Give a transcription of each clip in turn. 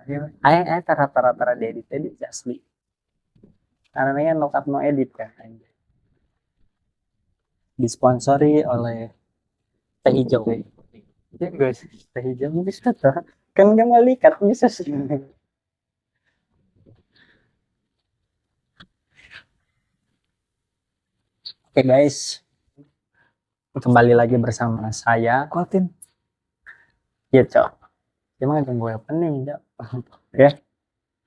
Ayo tara di edit asli. Karena no cut no edit kan. Disponsori oleh teh hijau. Ya guys, teh hijau bisa tuh. Kan nggak mau lihat bisa sih. Oke guys, kembali lagi bersama saya. Kuatin. Ya cok. Gimana gue opening cok. Oke.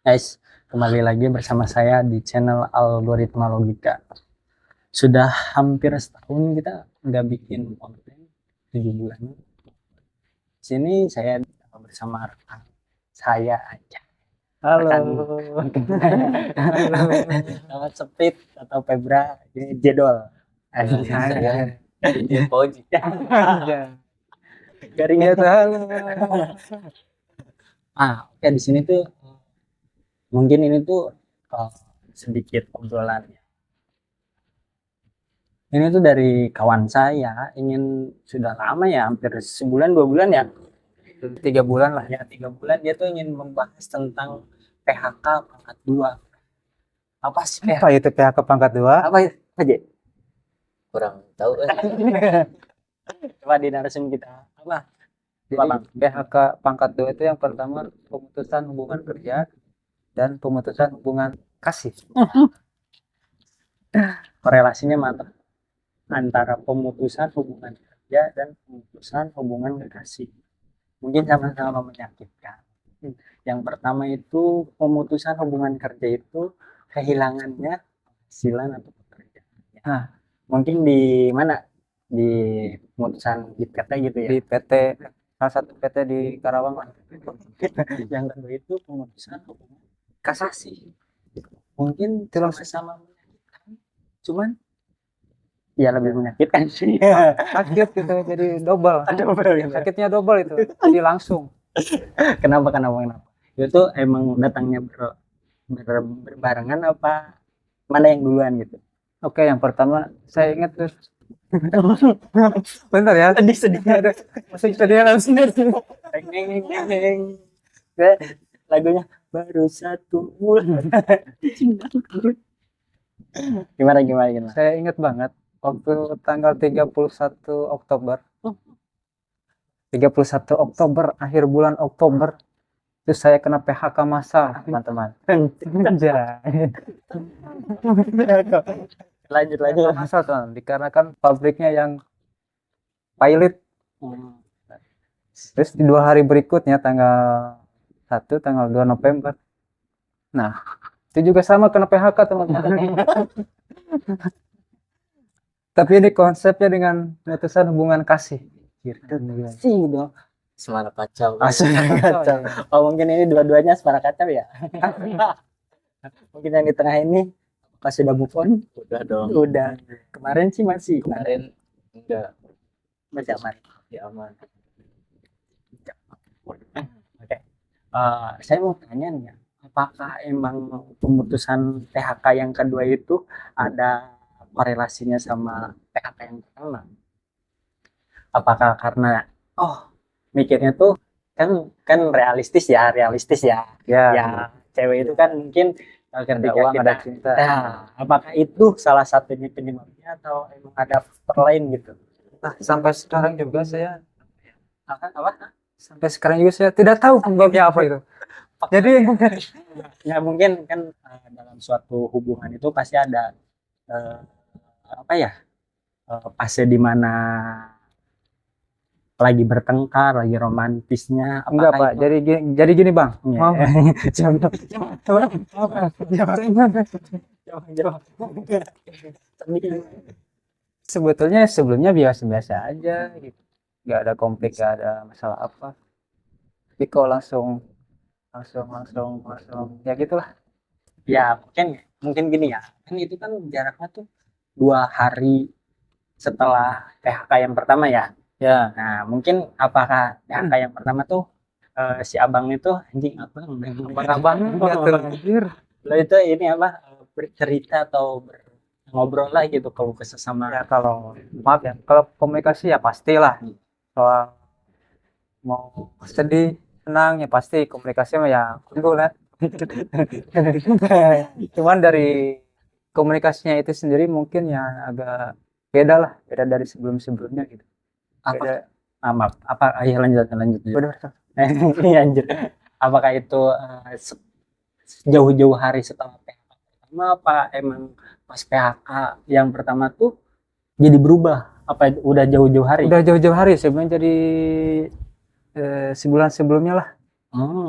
Guys, kembali lagi bersama saya di channel Algoritma Logika. Sudah hampir setahun kita nggak bikin konten, 7 bulan. Sini saya bersama rekan saya aja. Halo. Nama Sepit atau Febra, ini Jedol. Saya Koji. Garing ya halo. Oke, di sini tuh mungkin ini tuh sedikit obrolan ya. Ini tuh dari kawan saya, sudah lama ya, hampir sebulan 2 bulan ya. 3 bulan lah. Ya 3 bulan dia tuh ingin membahas tentang PHK pangkat 2. Apa sih PHK? Apa itu PHK pangkat 2? Apa aja? Kurang tahu. Coba di narasum kita. Apa? Jadi PHK pangkat 2 itu yang pertama pemutusan hubungan kerja dan pemutusan hubungan kasih. Korelasinya mantap antara pemutusan hubungan kerja dan pemutusan hubungan kasih. Mungkin sama-sama menyakitkan. Yang pertama itu pemutusan hubungan kerja itu kehilangannya penghasilan atau pekerjaan. Nah, mungkin di mana? Di pemutusan di PT gitu ya. di PT salah satu PT di Karawang. Yang kedua itu pemutusan hubungan kasasi. Mungkin sama-sama menyakitkan, cuman ya lebih menyakitkan sih. Sakit gitu, jadi double. Sakitnya double itu. Jadi langsung. Kenapa? Itu emang datangnya berbarengan apa mana yang duluan gitu? Oke, yang pertama saya ingat terus. Bentar ya. Sedih. Masih sedih langsung. Lagunya baru 1 bulan. Gimana? Saya ingat banget waktu tanggal 31 Oktober. 31 Oktober, akhir bulan Oktober. Itu saya kena PHK massal, teman-teman. Lanjut. Massal, teman. Dikarenakan pabriknya yang pilot. Terus di 2 hari berikutnya tanggal 1, tanggal 2 November. Nah, itu juga sama kena PHK, teman-teman. Tapi ini konsepnya dengan pemutusan hubungan kasih. Sih dong. Semana kacau. Asmara kacau. Oh mungkin ini dua-duanya asmara kacau ya. Mungkin yang di tengah ini pas sudah move on? Udah dong. Udah. Kemarin sih masih. Kemarin enggak. Masih aman. Ya aman. Oke. Saya mau tanya nih ya, apakah emang pemutusan PHK yang kedua itu ada korelasinya sama PHK yang pertama? Apakah karena mikirnya tuh kan realistis ya. Ya cewek itu kan mungkin ketika uang, kita ada cinta. apakah itu salah satunya penyebabnya atau emang ada faktor lain gitu? Nah, sampai sekarang juga saya Apa? tidak tahu penyebabnya apa itu. Jadi Ya mungkin kan dalam suatu hubungan itu pasti ada fase di mana lagi bertengkar, lagi romantisnya. enggak, Pak. Jadi gini, Bang. Jawab. Sebetulnya sebelumnya biasa-biasa aja gitu. Enggak ada konflik, enggak ada masalah apa. Tapi kok langsung ya gitulah. Ya mungkin gini ya, kan itu kan jaraknya tuh 2 hari setelah PHK yang pertama ya. Ya. Nah mungkin apakah PHK yang pertama tuh si abang itu anjing Abang anjir. lo itu ini apa bercerita atau ngobrol lah gitu kalau sesama. Ya kalau maaf ya, kalau komunikasi ya pastilah. Soal mau sedih tenang ya pasti komunikasi mah ya unggul lah. Cuman dari komunikasinya itu sendiri mungkin ya agak beda lah, beda dari sebelum-sebelumnya gitu. Apa? Beda. Maaf, apa? Ayo lanjut. Beda. Iya, anjir. Apakah itu jauh-jauh hari setelah PHK pertama, apa emang pas PHK yang pertama tuh jadi berubah? Apa udah jauh-jauh hari? Udah jauh-jauh hari sebelum jadi sebulan sebelumnya lah.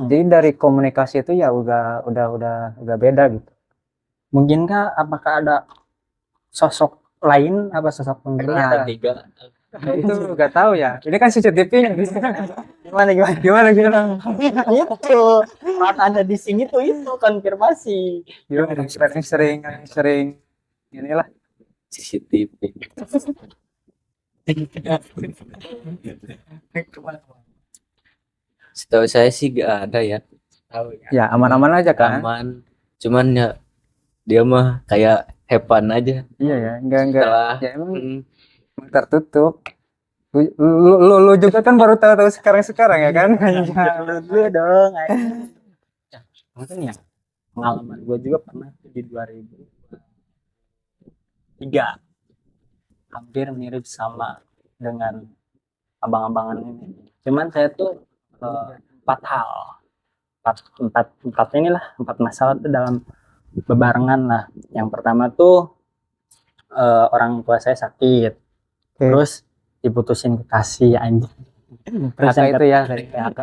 Jadi dari komunikasi itu ya udah beda gitu. Mungkinkah apakah ada sosok lain, apa sosok Karena penggerak? ada 3. Itu nggak tahu ya. Ini kan CCTV-nya. Gimana? Gimana? Itu part ada di sini tuh itu konfirmasi. Sering inilah. CCTV. Setahu saya sih gak ada ya. Tahu ya. Ya aman-aman aja kan. Aman. Cuman ya dia mah kayak hepan aja. Iya ya, enggak. Setelah Ya emang tertutup. Lu juga kan baru tahu sekarang ya kan? Dulu dong. Ya, mungkin ya pengalaman gue juga pernah tuh di 2003, hampir mirip sama dengan abang-abangan ini. Cuman saya tuh empat hal, empat masalah tuh dalam bebarengan lah. Yang pertama tuh orang tua saya sakit, terus diputusin kekasih anjing. Terus PHK itu ya dari PHK.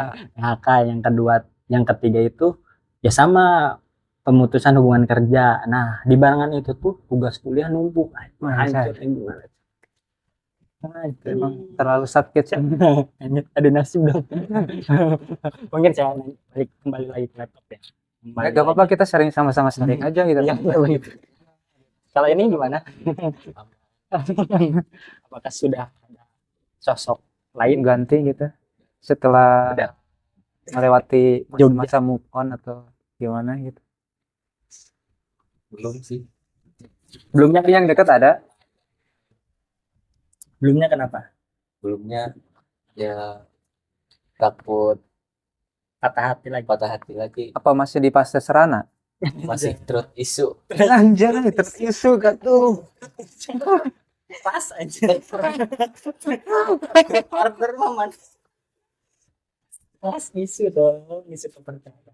Yang ketiga itu ya sama pemutusan hubungan kerja. Nah, di barengan itu tuh tugas kuliah numpuk. Hancur gimana? emang terlalu sakit sih. Ada nasib dong. Mungkin saya balik kembali lagi ke laptop ya. Gak apa-apa, kita sering sama-sama sering aja gitu. Iya, kalau ini gimana? Apakah sudah ada sosok lain ganti gitu setelah Udah. melewati Jogja. masa move on atau gimana gitu? belum sih. Belumnya yang dekat ada? Belumnya kenapa? Belumnya ya takut Patah hati lagi. patah hati lagi. Apa masih di fase serana? Masih trust isu. Anjir, tertisu gak tuh? Pas aja. Partner momen. Pas isu dong, isu kepercayaan.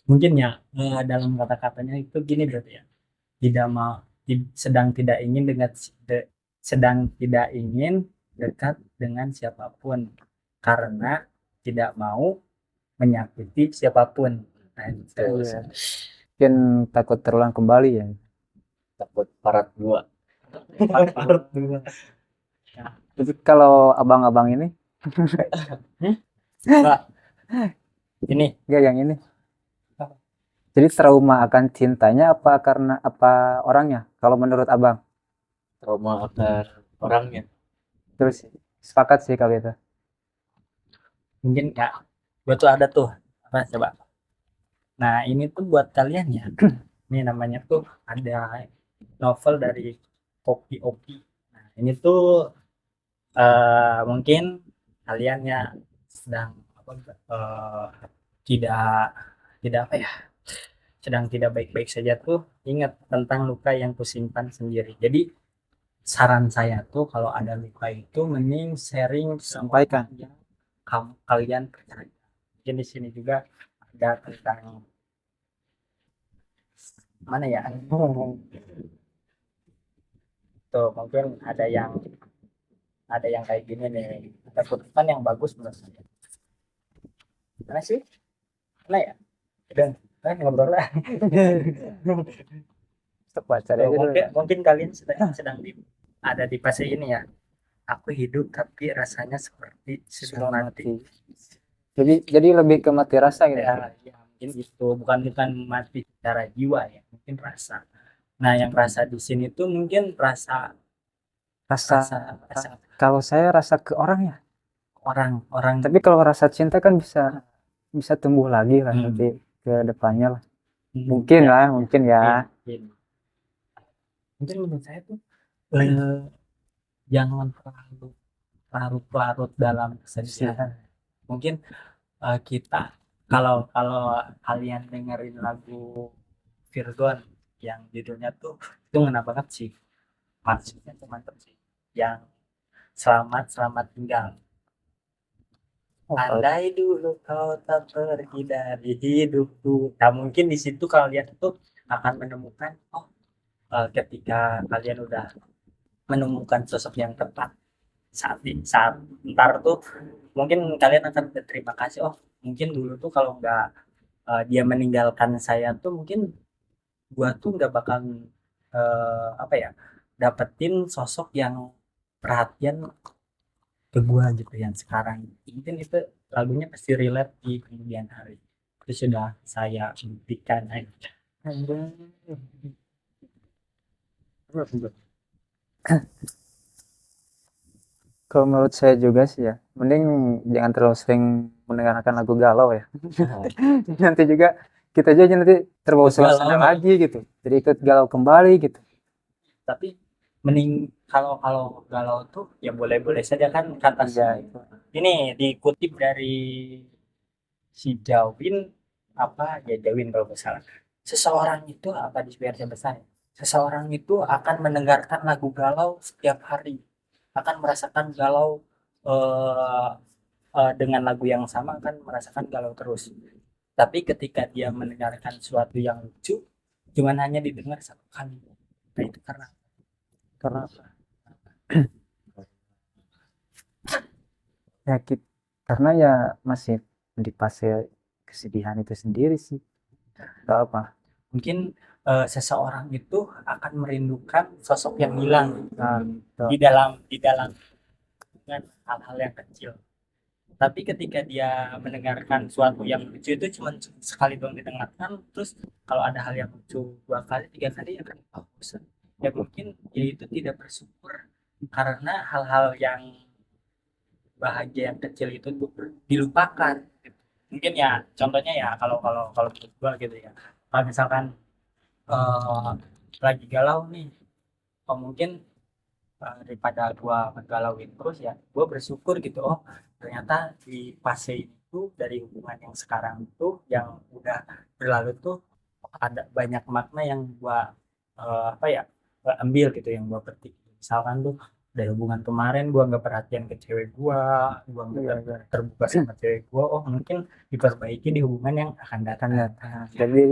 Mungkin ya dalam kata-katanya itu gini berarti ya. Sedang tidak ingin dekat dengan siapapun karena tidak mau menyakiti siapapun. Nah, itu. Iya. Mungkin takut terulang kembali ya. Takut part 2. Part dua. Tapi kalau abang-abang ini, Mbak, ini enggak yang ini. Jadi trauma akan cintanya apa karena apa orangnya? Kalau menurut abang, Trauma akan orangnya. terus sepakat sih kalau itu. mungkin ya, gue tuh ada tuh apa coba. Nah ini tuh buat kalian ya. Ini namanya tuh ada novel dari Kopi Opi. Nah ini tuh mungkin kalian ya sedang tidak apa ya, sedang tidak baik-baik saja tuh ingat tentang luka yang kusimpan sendiri. Jadi saran saya tuh kalau ada luka itu mending sharing Sampaikan. yang kalian percaya. Mungkin di sini juga ada tentang mana ya? Tuh mungkin ada yang kayak gini nih. Ada kutipan yang bagus menurut saya. Mana sih? Mana ya? Udah, ngobrol lah. Baca deh dulu. Mungkin kalian sedang ada di fase ini ya. Aku hidup tapi rasanya seperti sudah mati. Jadi lebih ke mati rasa gitu. Ya, mungkin itu bukan mati secara jiwa ya, mungkin rasa. Nah, yang rasa di sini tuh mungkin rasa Kalau saya rasa ke orang ya. orang. Tapi kalau rasa cinta kan bisa tumbuh lagi lah nanti ke depannya lah. Mungkin ya. Mungkin menurut saya tuh jangan terlalu larut dalam kesedihan. Mungkin kita kalau kalau kalian dengerin lagu Virgon yang judulnya tuh itu ngena banget sih, maksudnya tuh mantep sih, yang selamat selamat tinggal. Oh, Andai dulu kau tak pergi dari hidupku. Nah, mungkin di situ kalian tuh akan menemukan, oh, ketika kalian udah menemukan sosok yang tepat saat ntar tuh mungkin kalian akan berterima kasih. Oh, mungkin dulu tuh kalau nggak dia meninggalkan saya tuh mungkin gua tuh nggak bakal apa ya, dapetin sosok yang perhatian ke gua gitu yang sekarang. Mungkin itu lagunya pasti relate di kemudian hari. Itu sudah saya buktikan aja. kalau menurut saya juga sih ya, mending jangan terlalu sering mendengarkan lagu galau ya. Nanti juga kita aja nanti terbawa suasana Galau. lagi gitu. Jadi ikut galau kembali gitu. Tapi mending kalau kalau galau tuh ya boleh-boleh saja kan kata si Iya, itu. ini dikutip dari si Jawin, apa ya, Jawin kalau nggak salah, seseorang itu apa di versi besar ya? Seseorang itu akan mendengarkan lagu galau setiap hari, akan merasakan galau eh, dengan lagu yang sama akan merasakan galau terus. Tapi ketika dia mendengarkan sesuatu yang lucu, cuman hanya didengar satu kali. Nah itu karena Ya, karena ya masih di fase kesedihan itu sendiri sih. Gak apa. mungkin seseorang itu akan merindukan sosok yang hilang Nah, di dalam dengan hal-hal yang kecil. Tapi ketika dia mendengarkan suatu yang lucu itu cuma sekali doang didengarkan, terus kalau ada hal yang lucu dua kali tiga kali ya kan, oh, bosan. Ya mungkin dia itu tidak bersyukur karena hal-hal yang bahagia yang kecil itu tuh dilupakan gitu. Mungkin ya contohnya ya kalau kalau kalau menurut gua gitu ya, kalau misalkan eh, lagi galau nih, oh mungkin daripada gua ngegalauin terus ya gua bersyukur gitu, oh ternyata di fase itu dari hubungan yang sekarang itu yang udah berlalu tuh ada banyak makna yang gua apa ya, ambil gitu, yang gua petik. Misalkan tuh dari hubungan kemarin gua nggak perhatian ke cewek gua nggak iya, iya. terbuka sama cewek gua, oh mungkin diperbaiki di hubungan yang akan datang. Jadi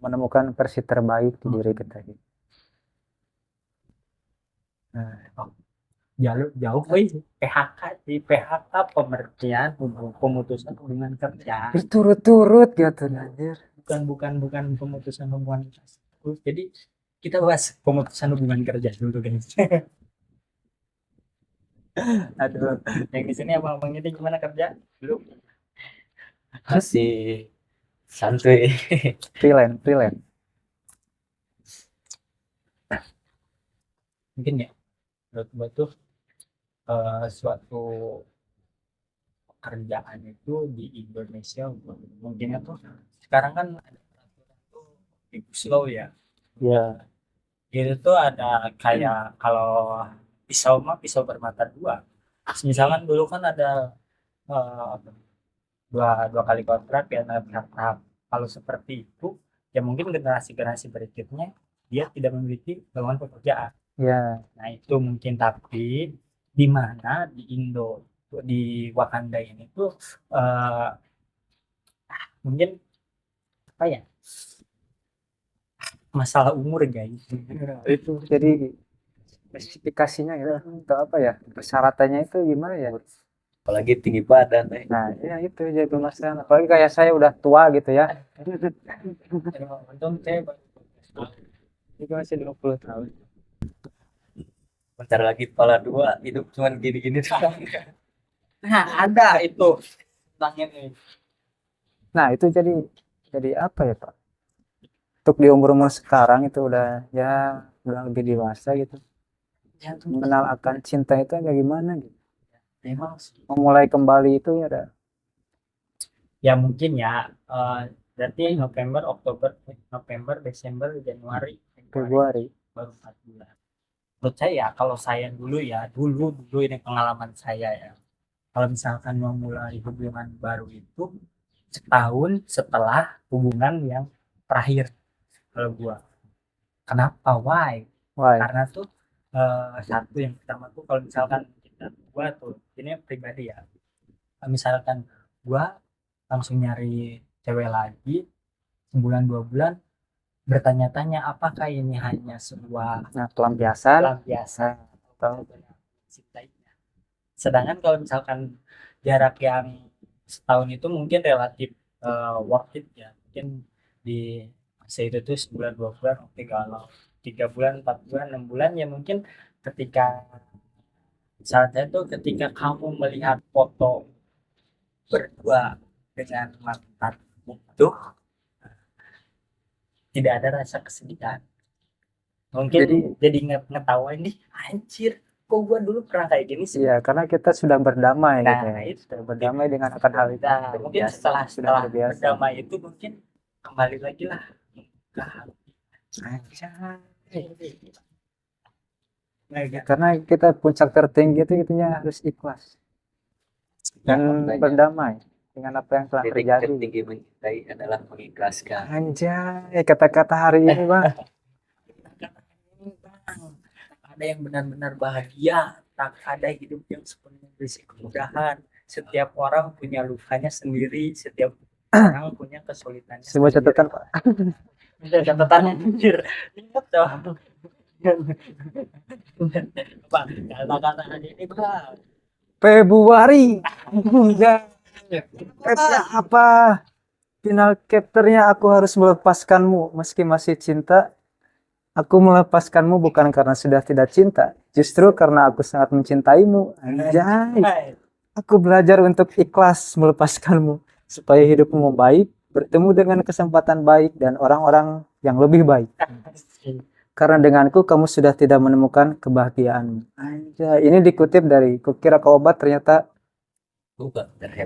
menemukan versi terbaik di diri kita gitu. Oh, jauh jauh wih, PHK sih, PHK pengertian pemutusan hubungan kerja, Turut-turut gitu anjir. bukan pemutusan hubungan kerja. Jadi kita bahas pemutusan hubungan kerja dulu guys. Aduh, yang di sini abang-abang ini gimana kerja dulu? Masih santuy. Freelance, freelance. Mungkin ya menurut gua tuh suatu pekerjaan itu di Indonesia mungkinnya tuh sekarang kan ada peraturan tuh omnibus law ya. Ya, Itu tuh ada kayak kalau pisau mah pisau bermata dua. Misalkan dulu kan ada eh, dua dua kali kontrak ya, nah, bertahap. Kalau seperti itu ya mungkin generasi-generasi berikutnya dia tidak memiliki lowongan pekerjaan. ya, Nah itu mungkin, tapi di mana di Indo, di Wakanda ini tuh eh, mungkin apa ya, masalah umur guys. itu jadi spesifikasinya gitu atau apa ya, persyaratannya itu gimana ya? Apalagi tinggi badan. Nah, ya itu jadi permasalahan. Apalagi kayak saya udah tua gitu ya. Untung saya Ini masih 20 tahun. Bentar lagi kepala dua, hidup cuman gini-gini doang. nah ada itu tentang ini. Nah, itu jadi apa ya, Pak? Untuk di umur-umur sekarang itu udah lebih dewasa gitu. Ya, tuh, Mengenal akan cinta itu agak gimana gitu. memang sih. Memulai kembali itu ya ada Ya mungkin ya berarti November Oktober November Desember Januari Februari. baru 4 bulan. Menurut saya ya, kalau saya dulu ya dulu dulu ini pengalaman saya ya, kalau misalkan memulai hubungan baru itu setahun setelah hubungan yang terakhir. Kalau gua, kenapa? Why? Why? Karena tuh satu, yang pertama tuh kalau misalkan gua tuh ini pribadi ya, misalkan gua langsung nyari cewek lagi sebulan 2 bulan, bertanya-tanya apakah ini hanya sebuah Nah, pelampiasan. pelampiasan atau benar cintainya. Sedangkan kalau misalkan jarak yang setahun itu mungkin relatif worth it ya, mungkin di masa itu tuh sebulan 2 bulan oke, kalau 3 bulan 4 bulan 6 bulan ya mungkin ketika saat saya tuh ketika kamu melihat foto berdua dengan mantan itu tidak ada rasa kesedihan, mungkin jadi ngetawain nih, anjir kok gua dulu pernah kayak gini sih. Iya, karena kita sudah berdamai Nah, gitu ya. itu Sudah berdamai dengan akan hal itu. nah, mungkin Biasa, setelah sudah terbiasa. berdamai itu mungkin kembali lagi lah ke hati. Karena kita puncak tertinggi itu itunya harus ikhlas dan makanya. berdamai dengan apa yang telah Titik terjadi. tertinggi mencintai adalah mengikhlaskan. Anjay, kata-kata hari ini bang. Ada yang benar-benar bahagia, tak ada hidup yang sepenuhnya berisi kemudahan. Setiap orang punya lukanya sendiri, setiap orang punya kesulitannya Sebuah sendiri. catatan pak. Catatan anjir. Ingat dong. Apa kata-kata ini bang? Februari. Capnya apa? Final chapternya aku harus melepaskanmu meski masih cinta. Aku melepaskanmu bukan karena sudah tidak cinta, justru karena aku sangat mencintaimu. Anjay. Aku belajar untuk ikhlas melepaskanmu supaya hidupmu membaik, bertemu dengan kesempatan baik dan orang-orang yang lebih baik. Karena denganku kamu sudah tidak menemukan kebahagiaanmu. Anjay, ini dikutip dari Kukira Kau Obat,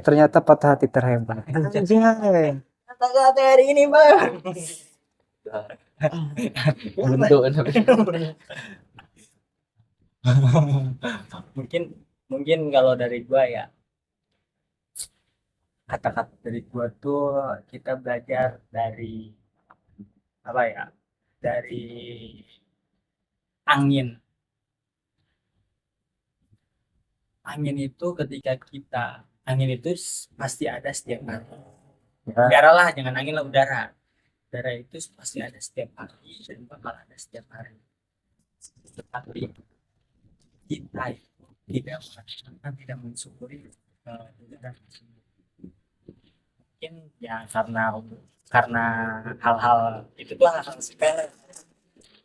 ternyata patah hati terhebat. Anjay. Kata-kata hari ini bang. mungkin kalau dari gua ya, kata-kata dari gua tuh kita belajar dari apa ya, dari angin itu ketika angin itu pasti ada setiap hari. Udara lah, jangan angin lah, udara itu pasti ada setiap hari dan bakal ada setiap hari. Tetapi kita itu tidak merasakan, tidak mensyukuri udara tersebut. Mungkin ya karena hal-hal itu tuh hal-hal sepele.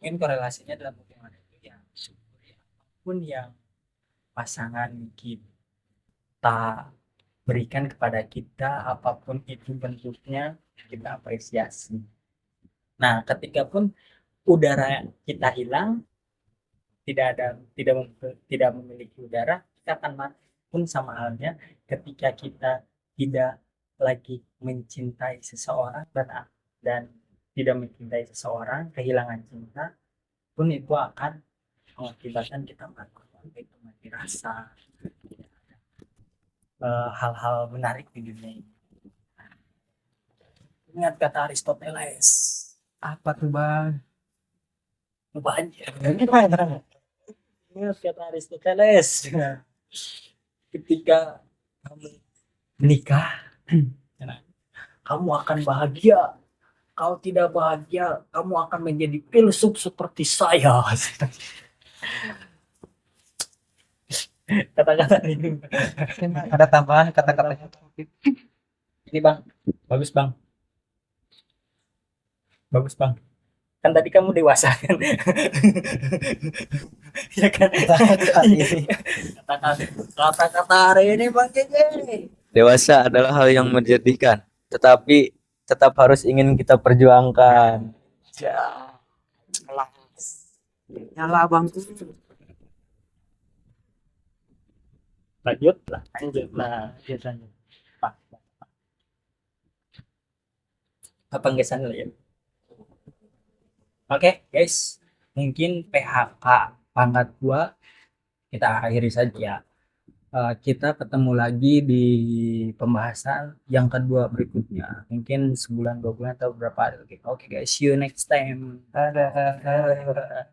Mungkin korelasinya dalam hubungan itu ya syukuri apapun yang pasangan kita berikan kepada kita, apapun itu bentuknya, kita apresiasi. Nah, ketika pun udara kita hilang, tidak memiliki udara, kita akan mati. Pun sama halnya ketika kita tidak lagi mencintai seseorang dan tidak mencintai seseorang, kehilangan cinta pun itu akan mengakibatkan kita mati rasa, hal-hal menarik di dunia ini. Ingat kata Aristoteles. Apa tuh bang? Banyak. Ingat kata Aristoteles. Ketika kamu menikah, kamu akan bahagia. Kalau tidak bahagia, kamu akan menjadi filsuf seperti saya. Kata-kata ini. Ada tambahan kata-katanya. Ini bang, bagus bang. Kan tadi kamu dewasa kan? Ya kan? Kata-kata hari ini bang Jeje. Dewasa adalah hal yang menjadikan, tetapi tetap harus ingin kita perjuangkan. Nyala bang. Lanjut biasanya. Apa ngesan ya? Oke, guys, mungkin PHK pangkat 2 kita akhiri saja. kita ketemu lagi di pembahasan yang kedua berikutnya. Mungkin sebulan 2 bulan atau berapa hari lagi. Oke guys, see you next time. Dadah.